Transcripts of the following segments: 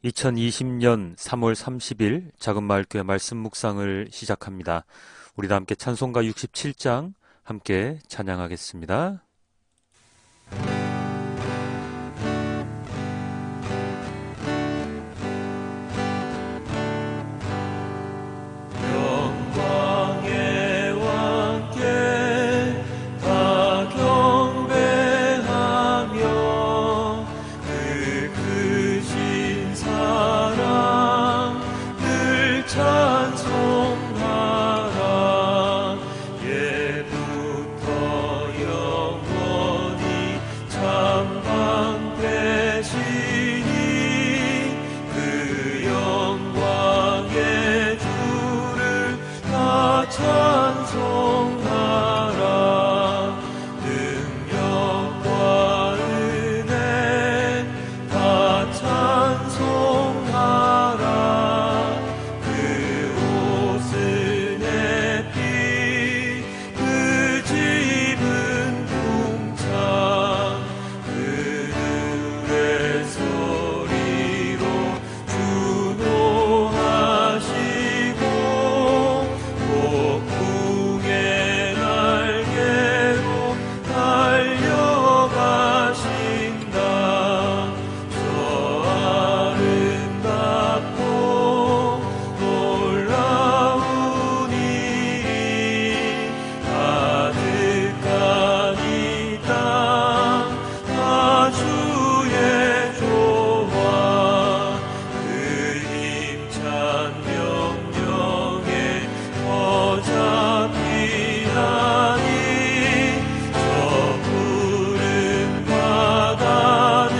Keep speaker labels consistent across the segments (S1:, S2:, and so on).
S1: 2020년 3월 30일 작은마을교회 말씀 묵상을 시작합니다. 우리 다 함께 찬송가 67장 함께 찬양하겠습니다. 영광의 왕께 다 경배하며 그 크신 사랑 늘 찬송하라. 예부터 영원히 참방되시니 그 영광의 주를 다 찬송하라. 능력과 은혜 다 찬송하라. 그 옷은 햇빛 그 집은 궁창 그늘의 소리로 주노하시고 폭풍의 날개로 달려가신다. 저 아름답고 놀라운 일이 가득한 이 땅 다 주의 조화 그 힘찬 명령에 어차피하니 저 푸른 바다는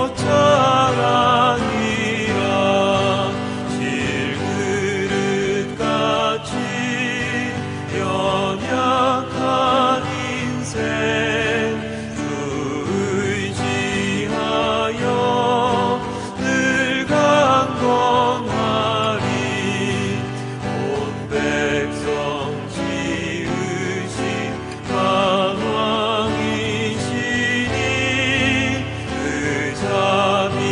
S1: 꽃자랑이라. 질그릇같이 연약한 인생 주 의지하여 늘 강건하리. 온 백성 지으신 왕이시니 그 잠이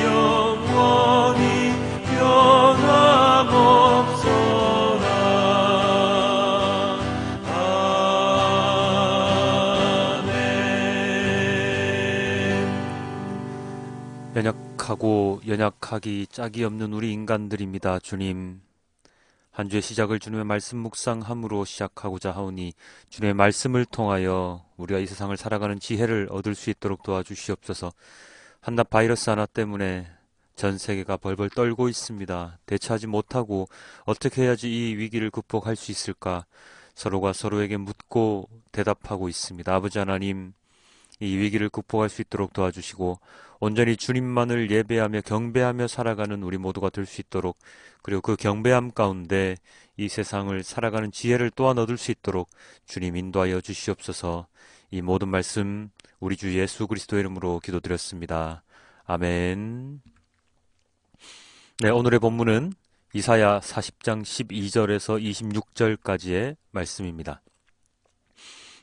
S1: 영원히 변함없어라. 아멘. 연약하고 연약하기 짝이 없는 우리 인간들입니다. 주님, 한 주의 시작을 주님의 말씀 묵상함으로 시작하고자 하오니 주님의 말씀을 통하여 우리가 이 세상을 살아가는 지혜를 얻을 수 있도록 도와주시옵소서. 한낱 바이러스 하나 때문에 전 세계가 벌벌 떨고 있습니다. 대처하지 못하고 어떻게 해야지 이 위기를 극복할 수 있을까? 서로가 서로에게 묻고 대답하고 있습니다. 아버지 하나님, 이 위기를 극복할 수 있도록 도와주시고 온전히 주님만을 예배하며 경배하며 살아가는 우리 모두가 될 수 있도록, 그리고 그 경배함 가운데 이 세상을 살아가는 지혜를 또한 얻을 수 있도록 주님 인도하여 주시옵소서. 이 모든 말씀 우리 주 예수 그리스도 이름으로 기도드렸습니다. 아멘. 네, 오늘의 본문은 이사야 40장 12절에서 26절까지의 말씀입니다.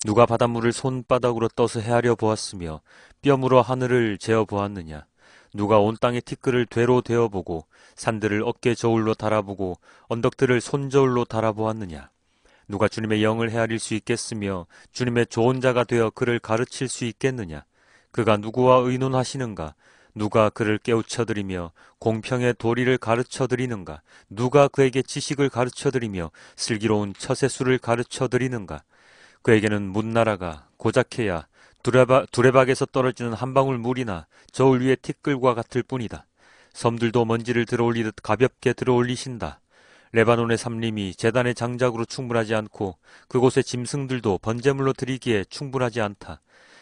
S1: 누가 바닷물을 손바닥으로 떠서 헤아려 보았으며 뼘으로 하늘을 재어 보았느냐? 누가 온 땅의 티끌을 되로 되어보고 산들을 어깨 저울로 달아보고 언덕들을 손저울로 달아보았느냐? 누가 주님의 영을 헤아릴 수 있겠으며 주님의 좋은 자가 되어 그를 가르칠 수 있겠느냐? 그가 누구와 의논하시는가? 누가 그를 깨우쳐드리며 공평의 도리를 가르쳐드리는가? 누가 그에게 지식을 가르쳐드리며 슬기로운 처세술을 가르쳐드리는가? 그에게는 문나라가 고작해야 두레박에서 떨어지는 한 방울 물이나 저울 위의 티끌과 같을 뿐이다. 섬들도 먼지를 들어올리듯 가볍게 들어올리신다. 레바논의 삼림이 제단의 장작으로 충분하지 않고 그곳의 짐승들도 번제물로 드리기에 충분하지 않다.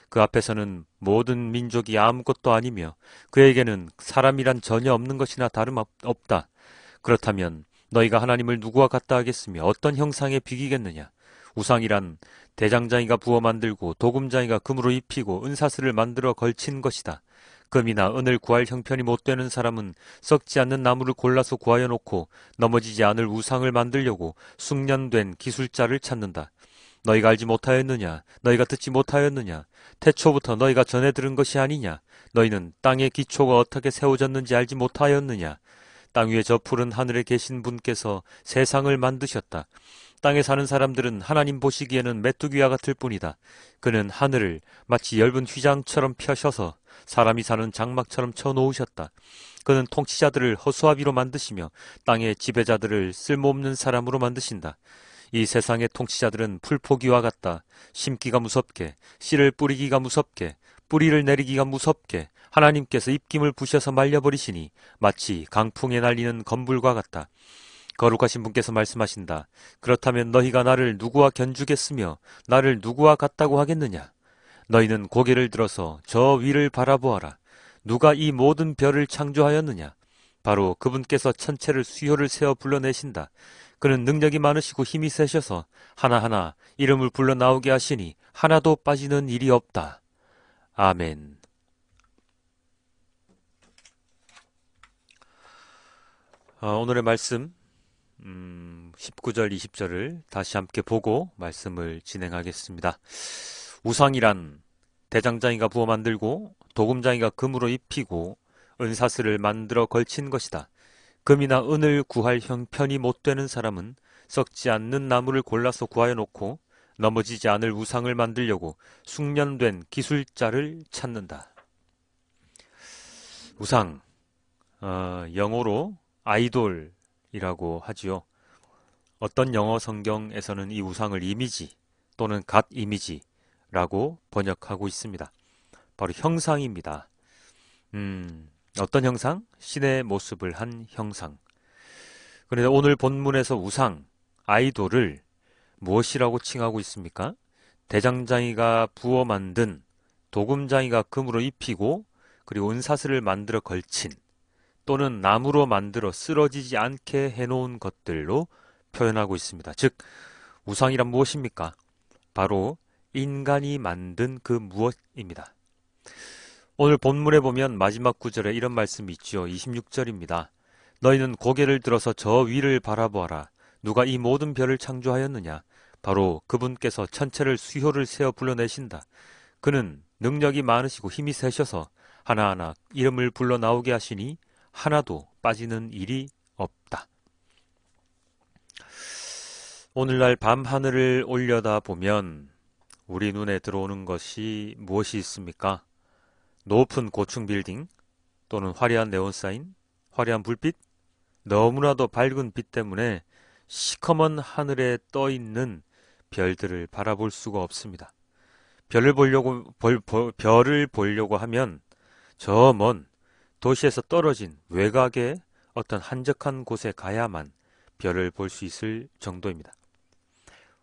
S1: 그 앞에서는 모든 민족이 아무것도 아니며 그에게는 사람이란 전혀 없는 것이나 다름없다. 그렇다면 너희가 하나님을 누구와 같다 하겠으며 어떤 형상에 비기겠느냐? 우상이란 대장장이가 부어 만들고 도금장이가 금으로 입히고 은사슬을 만들어 걸친 것이다. 금이나 은을 구할 형편이 못 되는 사람은 썩지 않는 나무를 골라서 구하여 놓고 넘어지지 않을 우상을 만들려고 숙련된 기술자를 찾는다. 너희가 알지 못하였느냐? 너희가 듣지 못하였느냐? 태초부터 너희가 전해 들은 것이 아니냐? 너희는 땅의 기초가 어떻게 세워졌는지 알지 못하였느냐? 땅 위에 저 푸른 하늘에 계신 분께서 세상을 만드셨다. 땅에 사는 사람들은 하나님 보시기에는 메뚜기와 같을 뿐이다. 그는 하늘을 마치 엷은 휘장처럼 펴셔서 사람이 사는 장막처럼 쳐놓으셨다. 그는 통치자들을 허수아비로 만드시며 땅의 지배자들을 쓸모없는 사람으로 만드신다. 이 세상의 통치자들은 풀포기와 같다. 심기가 무섭게, 씨를 뿌리기가 무섭게, 뿌리를 내리기가 무섭게 하나님께서 입김을 부셔서 말려버리시니 마치 강풍에 날리는 건불과 같다. 거룩하신 분께서 말씀하신다. 그렇다면 너희가 나를 누구와 견주겠으며 나를 누구와 같다고 하겠느냐? 너희는 고개를 들어서 저 위를 바라보아라. 누가 이 모든 별을 창조하였느냐? 바로 그분께서 천체를 수효를 세어 불러내신다. 그는 능력이 많으시고 힘이 세셔서 하나하나 이름을 불러 나오게 하시니 하나도 빠지는 일이 없다. 아멘. 오늘의 말씀 19절 20절을 다시 함께 보고 말씀을 진행하겠습니다. 우상이란 대장장이가 부어 만들고 도금장이가 금으로 입히고 은사슬을 만들어 걸친 것이다. 금이나 은을 구할 형편이 못 되는 사람은 썩지 않는 나무를 골라서 구하여 놓고 넘어지지 않을 우상을 만들려고 숙련된 기술자를 찾는다. 우상, 영어로 아이돌이라고 하지요. 어떤 영어 성경에서는 이 우상을 이미지 또는 갓 이미지라고 번역하고 있습니다. 바로 형상입니다. 어떤 형상? 신의 모습을 한 형상. 그런데 오늘 본문에서 우상, 아이돌을 무엇이라고 칭하고 있습니까? 대장장이가 부어 만든, 도금장이가 금으로 입히고, 그리고 은사슬을 만들어 걸친, 또는 나무로 만들어 쓰러지지 않게 해놓은 것들로 표현하고 있습니다. 즉, 우상이란 무엇입니까? 바로 인간이 만든 그 무엇입니다. 오늘 본문에 보면 마지막 구절에 이런 말씀이 있죠. 26절입니다. 너희는 고개를 들어서 저 위를 바라보아라. 누가 이 모든 별을 창조하였느냐? 바로 그분께서 천체를 수효를 세어 불러내신다. 그는 능력이 많으시고 힘이 세셔서 하나하나 이름을 불러 나오게 하시니 하나도 빠지는 일이 없다. 오늘날 밤하늘을 올려다 보면 우리 눈에 들어오는 것이 무엇이 있습니까? 높은 고층 빌딩 또는 화려한 네온사인, 화려한 불빛, 너무나도 밝은 빛 때문에 시커먼 하늘에 떠 있는 별들을 바라볼 수가 없습니다. 별을 보려고 하면 저 먼 도시에서 떨어진 외곽의 어떤 한적한 곳에 가야만 별을 볼 수 있을 정도입니다.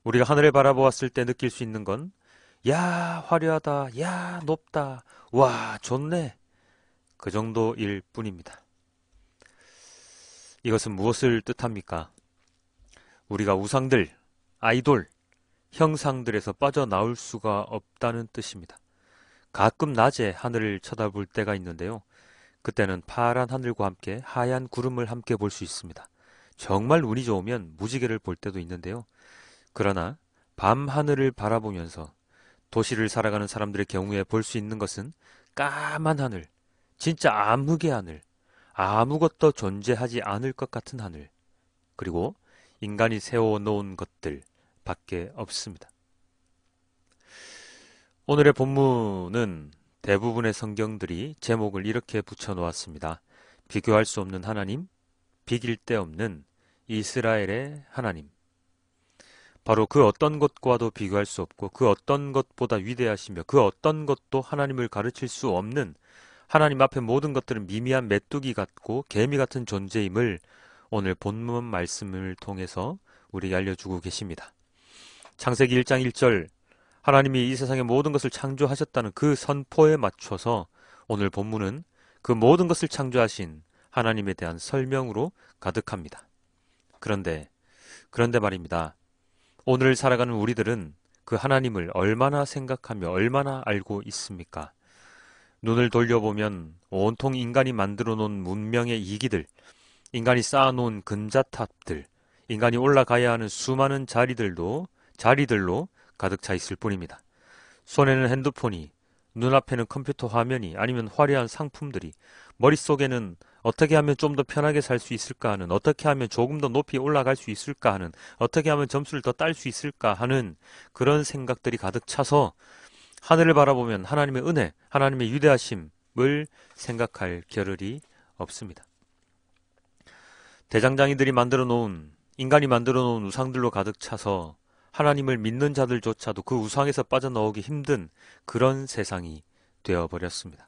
S1: 우리가 하늘을 바라보았을 때 느낄 수 있는 건 야, 화려하다, 야, 높다, 와, 좋네. 그 정도일 뿐입니다. 이것은 무엇을 뜻합니까? 우리가 우상들, 아이돌, 형상들에서 빠져나올 수가 없다는 뜻입니다. 가끔 낮에 하늘을 쳐다볼 때가 있는데요. 그때는 파란 하늘과 함께 하얀 구름을 함께 볼 수 있습니다. 정말 운이 좋으면 무지개를 볼 때도 있는데요. 그러나 밤 하늘을 바라보면서 도시를 살아가는 사람들의 경우에 볼 수 있는 것은 까만 하늘, 진짜 암흑의 하늘, 아무것도 존재하지 않을 것 같은 하늘, 그리고 인간이 세워놓은 것들 밖에 없습니다. 오늘의 본문은 대부분의 성경들이 제목을 이렇게 붙여놓았습니다. 비교할 수 없는 하나님, 비길 데 없는 이스라엘의 하나님. 바로 그 어떤 것과도 비교할 수 없고 그 어떤 것보다 위대하시며 그 어떤 것도 하나님을 가르칠 수 없는 하나님 앞에 모든 것들은 미미한 메뚜기 같고 개미 같은 존재임을 오늘 본문 말씀을 통해서 우리에게 알려주고 계십니다. 창세기 1장 1절 하나님이 이 세상의 모든 것을 창조하셨다는 그 선포에 맞춰서 오늘 본문은 그 모든 것을 창조하신 하나님에 대한 설명으로 가득합니다. 그런데 말입니다. 오늘 살아가는 우리들은 그 하나님을 얼마나 생각하며 얼마나 알고 있습니까? 눈을 돌려보면 온통 인간이 만들어 놓은 문명의 이기들, 인간이 쌓아놓은 근자탑들, 인간이 올라가야 하는 수많은 자리들로 가득 차 있을 뿐입니다. 손에는 핸드폰이, 눈앞에는 컴퓨터 화면이, 아니면 화려한 상품들이, 머릿속에는 어떻게 하면 좀 더 편하게 살 수 있을까 하는, 어떻게 하면 조금 더 높이 올라갈 수 있을까 하는, 어떻게 하면 점수를 더 딸 수 있을까 하는 그런 생각들이 가득 차서 하늘을 바라보면 하나님의 은혜, 하나님의 위대하심을 생각할 겨를이 없습니다. 대장장이들이 만들어 놓은, 인간이 만들어 놓은 우상들로 가득 차서 하나님을 믿는 자들조차도 그 우상에서 빠져나오기 힘든 그런 세상이 되어버렸습니다.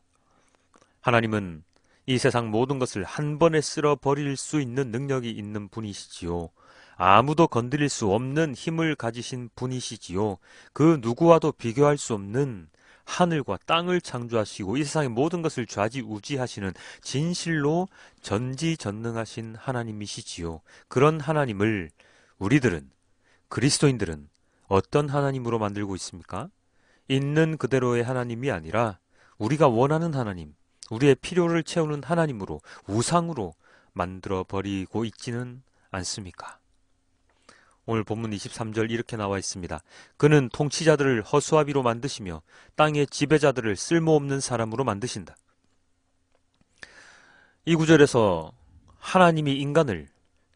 S1: 하나님은 이 세상 모든 것을 한 번에 쓸어버릴 수 있는 능력이 있는 분이시지요. 아무도 건드릴 수 없는 힘을 가지신 분이시지요. 그 누구와도 비교할 수 없는 하늘과 땅을 창조하시고 이 세상의 모든 것을 좌지우지하시는 진실로 전지전능하신 하나님이시지요. 그런 하나님을 우리들은, 그리스도인들은 어떤 하나님으로 만들고 있습니까? 있는 그대로의 하나님이 아니라 우리가 원하는 하나님, 우리의 필요를 채우는 하나님으로, 우상으로 만들어버리고 있지는 않습니까? 오늘 본문 23절 이렇게 나와 있습니다. 그는 통치자들을 허수아비로 만드시며 땅의 지배자들을 쓸모없는 사람으로 만드신다. 이 구절에서 하나님이 인간을,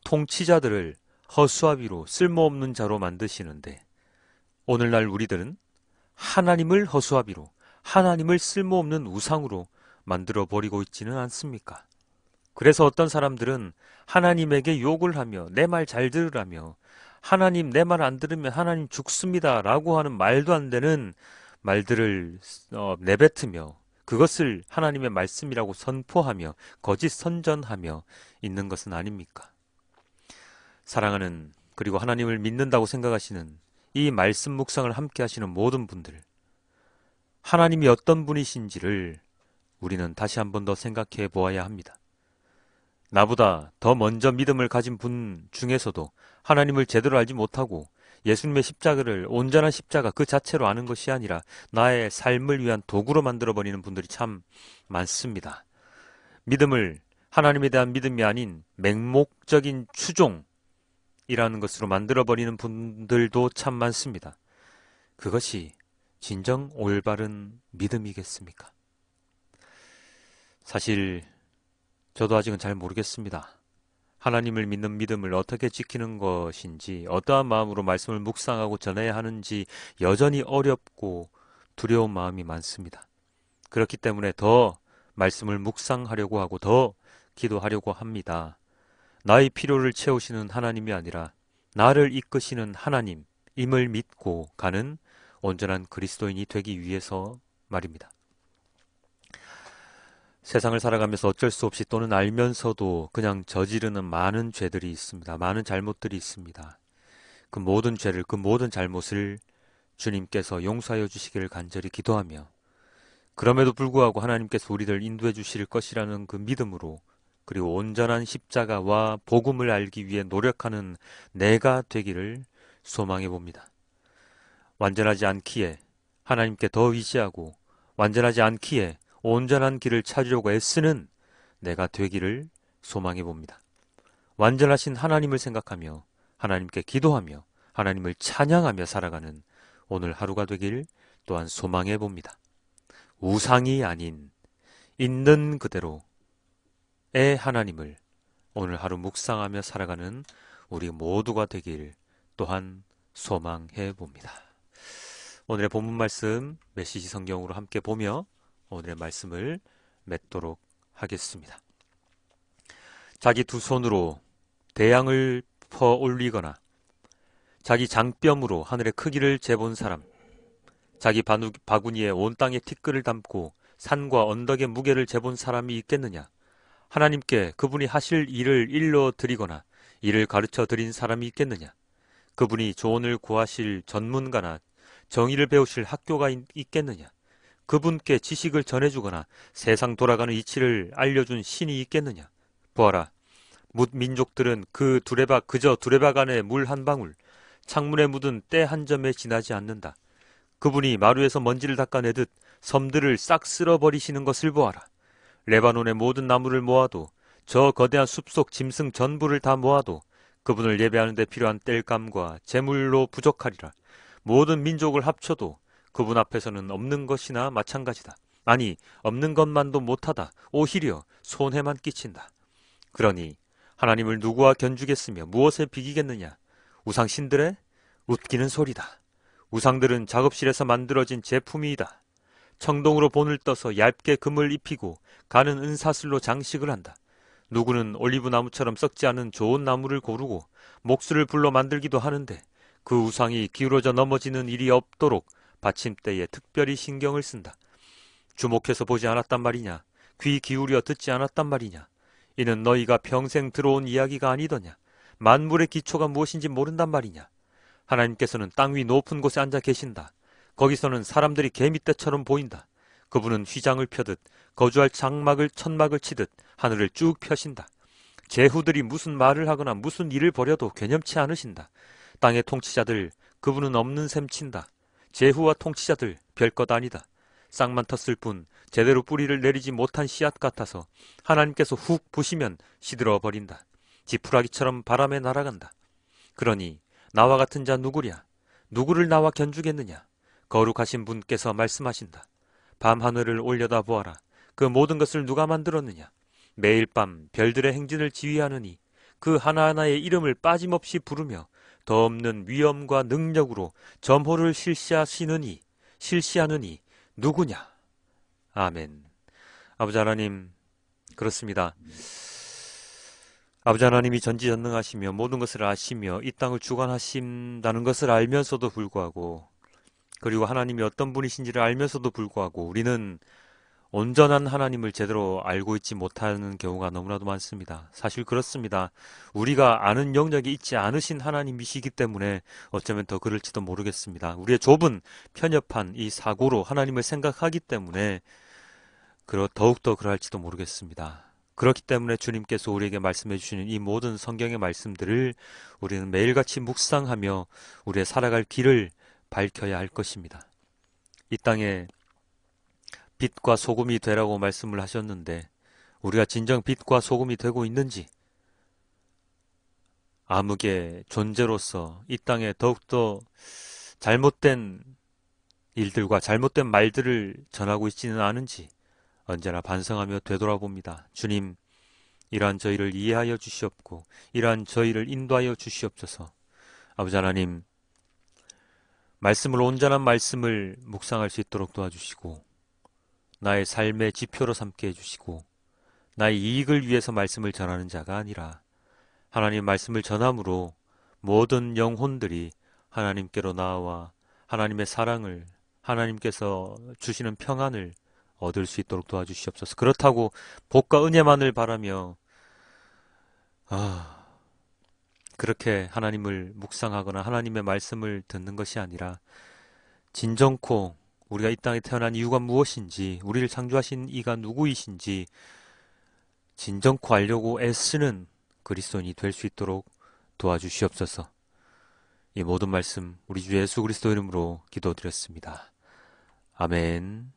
S1: 통치자들을 허수아비로 쓸모없는 자로 만드시는데 오늘날 우리들은 하나님을 허수아비로, 하나님을 쓸모없는 우상으로 만들어버리고 있지는 않습니까? 그래서 어떤 사람들은 하나님에게 욕을 하며 내 말 잘 들으라며 하나님 내 말 안 들으면 하나님 죽습니다 라고 하는 말도 안 되는 말들을 내뱉으며 그것을 하나님의 말씀이라고 선포하며 거짓 선전하며 있는 것은 아닙니까? 사랑하는, 그리고 하나님을 믿는다고 생각하시는 이 말씀 묵상을 함께 하시는 모든 분들, 하나님이 어떤 분이신지를 우리는 다시 한 번 더 생각해 보아야 합니다. 나보다 더 먼저 믿음을 가진 분 중에서도 하나님을 제대로 알지 못하고 예수님의 십자가를, 온전한 십자가 그 자체로 아는 것이 아니라 나의 삶을 위한 도구로 만들어버리는 분들이 참 많습니다. 믿음을 하나님에 대한 믿음이 아닌 맹목적인 추종이라는 것으로 만들어버리는 분들도 참 많습니다. 그것이 진정 올바른 믿음이겠습니까? 사실 저도 아직은 잘 모르겠습니다. 하나님을 믿는 믿음을 어떻게 지키는 것인지, 어떠한 마음으로 말씀을 묵상하고 전해야 하는지 여전히 어렵고 두려운 마음이 많습니다. 그렇기 때문에 더 말씀을 묵상하려고 하고 더 기도하려고 합니다. 나의 필요를 채우시는 하나님이 아니라 나를 이끄시는 하나님임을 믿고 가는 온전한 그리스도인이 되기 위해서 말입니다. 세상을 살아가면서 어쩔 수 없이 또는 알면서도 그냥 저지르는 많은 죄들이 있습니다. 많은 잘못들이 있습니다. 그 모든 죄를, 그 모든 잘못을 주님께서 용서하여 주시기를 간절히 기도하며 그럼에도 불구하고 하나님께서 우리를 인도해 주실 것이라는 그 믿음으로, 그리고 온전한 십자가와 복음을 알기 위해 노력하는 내가 되기를 소망해 봅니다. 완전하지 않기에 하나님께 더 의지하고 완전하지 않기에 온전한 길을 찾으려고 애쓰는 내가 되기를 소망해 봅니다. 완전하신 하나님을 생각하며 하나님께 기도하며 하나님을 찬양하며 살아가는 오늘 하루가 되길 또한 소망해 봅니다. 우상이 아닌 있는 그대로의 하나님을 오늘 하루 묵상하며 살아가는 우리 모두가 되길 또한 소망해 봅니다. 오늘의 본문 말씀 메시지 성경으로 함께 보며 오늘의 말씀을 맺도록 하겠습니다. 자기 두 손으로 대양을 퍼 올리거나 자기 장뼘으로 하늘의 크기를 재본 사람, 자기 바구니에 온 땅의 티끌을 담고 산과 언덕의 무게를 재본 사람이 있겠느냐? 하나님께 그분이 하실 일을 일러 드리거나 이를 가르쳐 드린 사람이 있겠느냐? 그분이 조언을 구하실 전문가나 정의를 배우실 학교가 있겠느냐? 그분께 지식을 전해주거나 세상 돌아가는 이치를 알려준 신이 있겠느냐? 보아라, 민족들은 그저 두레박 안에 물 한 방울, 창문에 묻은 때 한 점에 지나지 않는다. 그분이 마루에서 먼지를 닦아내듯 섬들을 싹 쓸어버리시는 것을 보아라. 레바논의 모든 나무를 모아도, 저 거대한 숲속 짐승 전부를 다 모아도 그분을 예배하는 데 필요한 땔감과 제물로 부족하리라. 모든 민족을 합쳐도 그분 앞에서는 없는 것이나 마찬가지다. 아니, 없는 것만도 못하다. 오히려 손해만 끼친다. 그러니 하나님을 누구와 견주겠으며 무엇에 비기겠느냐? 우상신들의 웃기는 소리다. 우상들은 작업실에서 만들어진 제품이다. 청동으로 본을 떠서 얇게 금을 입히고 가는 은사슬로 장식을 한다. 누구는 올리브 나무처럼 썩지 않은 좋은 나무를 고르고 목수를 불러 만들기도 하는데 그 우상이 기울어져 넘어지는 일이 없도록 받침대에 특별히 신경을 쓴다. 주목해서 보지 않았단 말이냐? 귀 기울여 듣지 않았단 말이냐? 이는 너희가 평생 들어온 이야기가 아니더냐? 만물의 기초가 무엇인지 모른단 말이냐? 하나님께서는 땅 위 높은 곳에 앉아 계신다. 거기서는 사람들이 개미떼처럼 보인다. 그분은 휘장을 펴듯 거주할 천막을 치듯 하늘을 쭉 펴신다. 제후들이 무슨 말을 하거나 무슨 일을 벌여도 괴념치 않으신다. 땅의 통치자들, 그분은 없는 셈 친다. 제후와 통치자들 별것 아니다. 싹만 텄을 뿐 제대로 뿌리를 내리지 못한 씨앗 같아서 하나님께서 훅 부시면 시들어 버린다. 지푸라기처럼 바람에 날아간다. 그러니 나와 같은 자 누구랴? 누구를 나와 견주겠느냐? 거룩하신 분께서 말씀하신다. 밤 하늘을 올려다 보아라. 그 모든 것을 누가 만들었느냐? 매일 밤 별들의 행진을 지휘하느니 그 하나하나의 이름을 빠짐없이 부르며 더 없는 위엄과 능력으로 점호를 실시하느니 누구냐? 아멘. 아버지 하나님, 그렇습니다. 아버지 하나님이 전지전능하시며 모든 것을 아시며 이 땅을 주관하신다는 것을 알면서도 불구하고, 그리고 하나님이 어떤 분이신지를 알면서도 불구하고 우리는 온전한 하나님을 제대로 알고 있지 못하는 경우가 너무나도 많습니다. 사실 그렇습니다. 우리가 아는 영역이 있지 않으신 하나님이시기 때문에 어쩌면 더 그럴지도 모르겠습니다. 우리의 좁은 편협한 이 사고로 하나님을 생각하기 때문에 더욱더 그럴지도 모르겠습니다. 그렇기 때문에 주님께서 우리에게 말씀해 주시는 이 모든 성경의 말씀들을 우리는 매일같이 묵상하며 우리의 살아갈 길을 밝혀야 할 것입니다. 이 땅에 빛과 소금이 되라고 말씀을 하셨는데 우리가 진정 빛과 소금이 되고 있는지, 암흑의 존재로서 이 땅에 더욱더 잘못된 일들과 잘못된 말들을 전하고 있지는 않은지 언제나 반성하며 되돌아봅니다. 주님, 이러한 저희를 이해하여 주시옵고 이러한 저희를 인도하여 주시옵소서. 아버지 하나님, 온전한 말씀을 묵상할 수 있도록 도와주시고 나의 삶의 지표로 삼게 해주시고 나의 이익을 위해서 말씀을 전하는 자가 아니라 하나님 말씀을 전함으로 모든 영혼들이 하나님께로 나아와 하나님의 사랑을, 하나님께서 주시는 평안을 얻을 수 있도록 도와주시옵소서. 그렇다고 복과 은혜만을 바라며 그렇게 하나님을 묵상하거나 하나님의 말씀을 듣는 것이 아니라 진정코 우리가 이 땅에 태어난 이유가 무엇인지, 우리를 창조하신 이가 누구이신지 진정코 알려고 애쓰는 그리스도인이 될 수 있도록 도와주시옵소서. 이 모든 말씀 우리 주 예수 그리스도 이름으로 기도드렸습니다. 아멘.